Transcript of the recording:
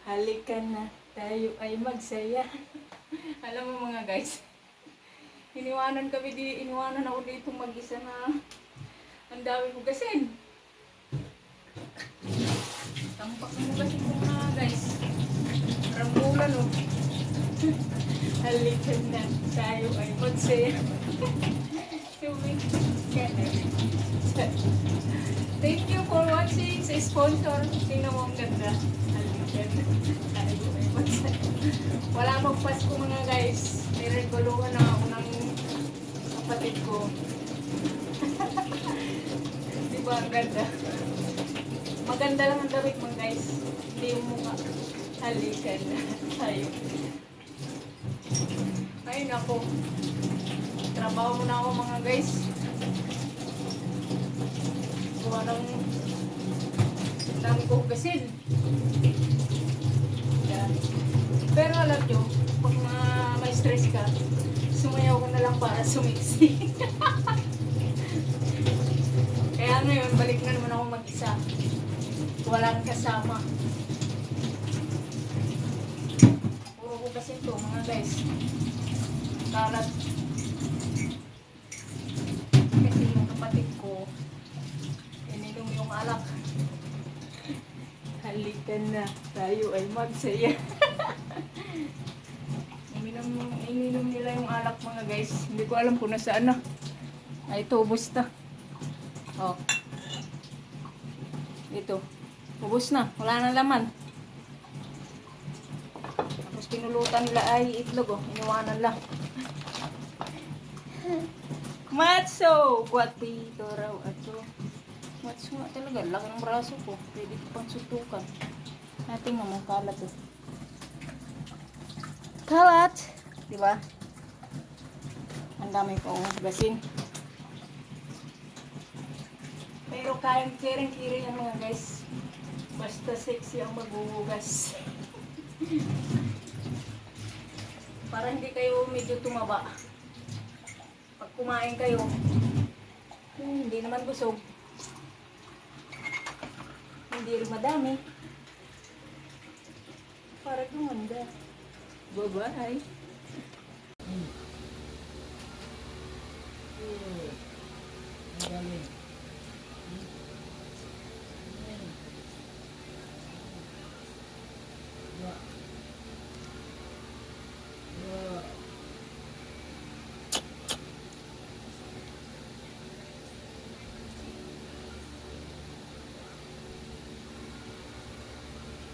Halika na, tayo ay magsaya. Alam mo mga guys, iniwanan ako dito mag-isa na ang dami hugasin. Tampak ng hugasin ko mga guys. Rambulan oh. Halika na, tayo ay magsaya. Thank you for watching sa sponsor. Sino mo ang ganda? Wala magpasko mga guys. Nireguluhan na ako ng kapatid ko. Diba ang ganda? Maganda lang ang damit mo guys. Hindi yung mukha. Halika na tayo. Ayun ako. Trabaho muna ako mga guys. Gawa ng dami ko hugasin. Pero alam nyo, pag may stress ka, sumayaw ko na lang para sumiksi. Kaya ngayon, balik na naman ako mag-isa. Walang kasama. Puro hugasin to mga guys. Kalat. Kasi yung kapatid ko, ininom yung alak. Halika na, tayo ay magsaya. Ininom nila yung alak mga guys. Hindi ko alam kung nasaan na. Ay, ito, ubos na. Oh. Ito. Ubos na. Wala na laman. Tapos pinulutan nila ay itlog oh. Iniwanan lang. Matso! Guwatito raw. Ato. Matso nga talaga. Laki ng braso ko. Pwede ko pang sutukan. Nating naman kalat oh. Kalat! Diba? Ang dami kong hugasin. Pero kayang kiring-kiring yan mga guys. Basta sexy ang maghuhugas. Para hindi kayo medyo tumaba. Pag kumain kayo, hindi naman busog. Hindi rin madami. Para gumanda. Bye-bye. Galing.